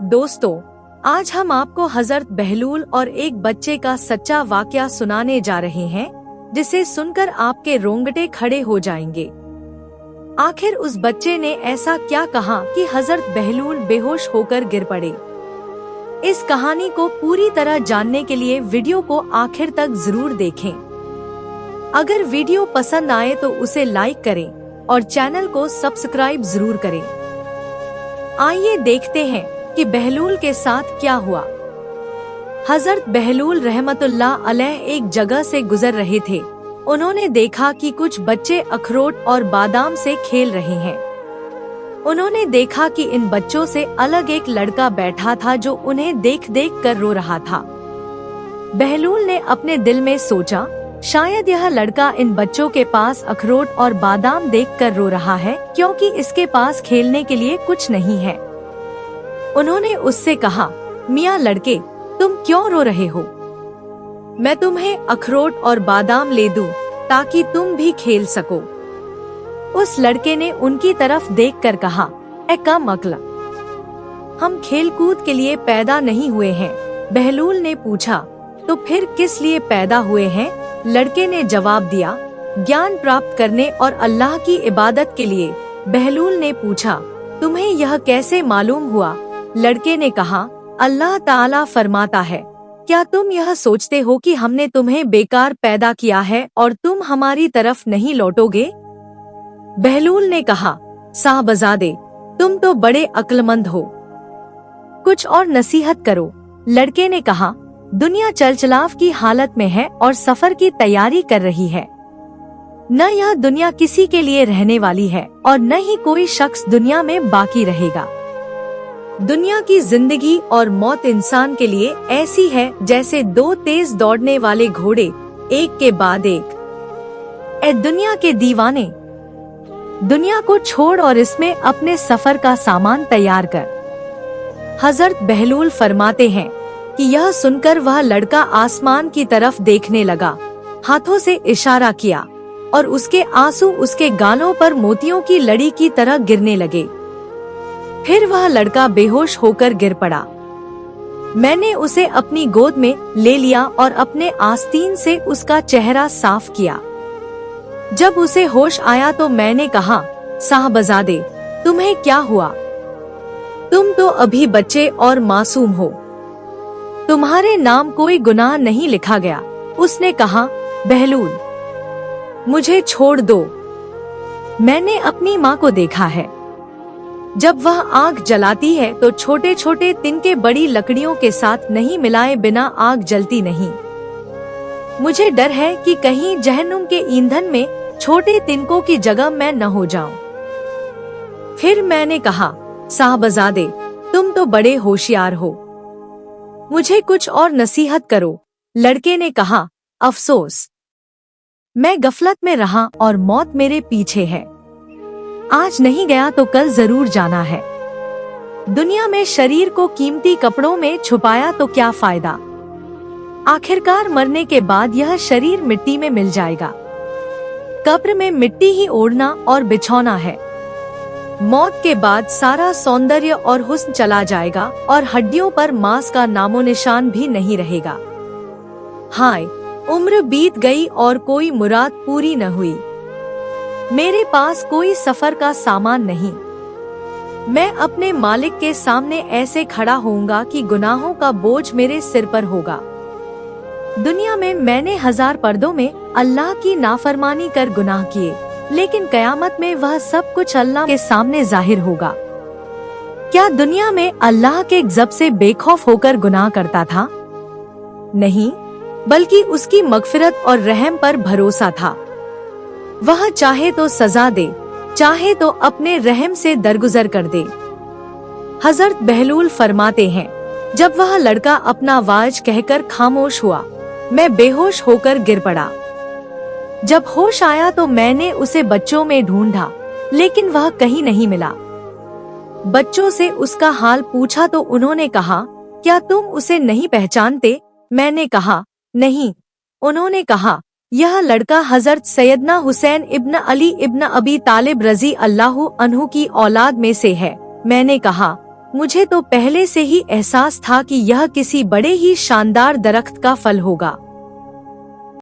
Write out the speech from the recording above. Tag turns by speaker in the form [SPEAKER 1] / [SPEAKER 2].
[SPEAKER 1] दोस्तों, आज हम आपको हजरत बहलूल और एक बच्चे का सच्चा वाकया सुनाने जा रहे हैं, जिसे सुनकर आपके रोंगटे खड़े हो जाएंगे। आखिर उस बच्चे ने ऐसा क्या कहा कि हजरत बहलूल बेहोश होकर गिर पड़े। इस कहानी को पूरी तरह जानने के लिए वीडियो को आखिर तक जरूर देखें। अगर वीडियो पसंद आए तो उसे लाइक करें और चैनल को सब्सक्राइब जरूर करें। आइए देखते हैं कि बहलूल के साथ क्या हुआ। हजरत बहलूल रहमतुल्लाह अलैह एक जगह से गुजर रहे थे। उन्होंने देखा कि कुछ बच्चे अखरोट और बादाम से खेल रहे हैं। उन्होंने देखा कि इन बच्चों से अलग एक लड़का बैठा था जो उन्हें देख देख कर रो रहा था। बहलूल ने अपने दिल में सोचा, शायद यह लड़का इन बच्चों के पास अखरोट और बादाम देखकर रो रहा है, क्योंकि इसके पास खेलने के लिए कुछ नहीं है। उन्होंने उससे कहा, मियाँ लड़के, तुम क्यों रो रहे हो? मैं तुम्हें अखरोट और बादाम ले दूं ताकि तुम भी खेल सको। उस लड़के ने उनकी तरफ देखकर कहा, ए कम अक्ल, हम खेल कूद के लिए पैदा नहीं हुए हैं। बहलूल ने पूछा, तो फिर किस लिए पैदा हुए हैं? लड़के ने जवाब दिया, ज्ञान प्राप्त करने और अल्लाह की इबादत के लिए। बहलूल ने पूछा, तुम्हें यह कैसे मालूम हुआ? लड़के ने कहा, अल्लाह ताला फरमाता है, क्या तुम यह सोचते हो कि हमने तुम्हें बेकार पैदा किया है और तुम हमारी तरफ नहीं लौटोगे? बहलूल ने कहा, साहबजादे, तुम तो बड़े अक्लमंद हो, कुछ और नसीहत करो। लड़के ने कहा, दुनिया चलचलाव की हालत में है और सफर की तैयारी कर रही है। न यह दुनिया किसी के लिए रहने वाली है और न ही कोई शख्स दुनिया में बाकी रहेगा। दुनिया की जिंदगी और मौत इंसान के लिए ऐसी है जैसे दो तेज दौड़ने वाले घोड़े, एक के बाद एक। ए दुनिया के दीवाने, दुनिया को छोड़ और इसमें अपने सफर का सामान तैयार कर। हजरत बहलूल फरमाते हैं कि यह सुनकर वह लड़का आसमान की तरफ देखने लगा, हाथों से इशारा किया और उसके आंसू उसके गालों पर मोतियों की लड़ी की तरह गिरने लगे। फिर वह लड़का बेहोश होकर गिर पड़ा। मैंने उसे अपनी गोद में ले लिया और अपने आस्तीन से उसका चेहरा साफ किया। जब उसे होश आया तो मैंने कहा, साहबजादे, तुम्हें क्या हुआ? तुम तो अभी बच्चे और मासूम हो, तुम्हारे नाम कोई गुनाह नहीं लिखा गया। उसने कहा, बहलूल, मुझे छोड़ दो, मैंने अपनी माँ को देखा है, जब वह आग जलाती है तो छोटे छोटे तिनके बड़ी लकड़ियों के साथ नहीं मिलाए बिना आग जलती नहीं। मुझे डर है कि कहीं जहन्नुम के ईंधन में छोटे तिनकों की जगह मैं न हो जाऊं। फिर मैंने कहा, साहबजादे, तुम तो बड़े होशियार हो, मुझे कुछ और नसीहत करो। लड़के ने कहा, अफसोस, मैं गफलत में रहा और मौत मेरे पीछे है। आज नहीं गया तो कल जरूर जाना है। दुनिया में शरीर को कीमती कपड़ों में छुपाया तो क्या फायदा? आखिरकार मरने के बाद यह शरीर मिट्टी में मिल जाएगा। कब्र में मिट्टी ही ओढ़ना और बिछौना है। मौत के बाद सारा सौंदर्य और हुस्न चला जाएगा और हड्डियों पर मांस का नामो निशान भी नहीं रहेगा। हाय, उम्र बीत गई और कोई मुराद पूरी न हुई। मेरे पास कोई सफर का सामान नहीं। मैं अपने मालिक के सामने ऐसे खड़ा होऊंगा कि गुनाहों का बोझ मेरे सिर पर होगा। दुनिया में मैंने 1000 पर्दों में अल्लाह की नाफरमानी कर गुनाह किए, लेकिन कयामत में वह सब कुछ अल्लाह के सामने जाहिर होगा। क्या दुनिया में अल्लाह के गज़ब से बेखौफ होकर गुनाह करता था? नहीं, बल्कि उसकी मगफिरत और रहम पर भरोसा था। वह चाहे तो सजा दे, चाहे तो अपने रहम से दरगुजर कर दे। हजरत बहलूल फरमाते हैं, जब वह लड़का अपना वाज कहकर खामोश हुआ, मैं बेहोश होकर गिर पड़ा। जब होश आया तो मैंने उसे बच्चों में ढूंढा, लेकिन वह कहीं नहीं मिला। बच्चों से उसका हाल पूछा तो उन्होंने कहा, क्या तुम उसे नहीं पहचानते? मैंने कहा, नहीं। उन्होंने कहा, यह लड़का हजरत सैयदना हुसैन इब्न अली इब्न अबी तालिब रजी अल्लाहु अन्हु की औलाद में से है। मैंने कहा, मुझे तो पहले से ही एहसास था कि यह किसी बड़े ही शानदार दरख्त का फल होगा।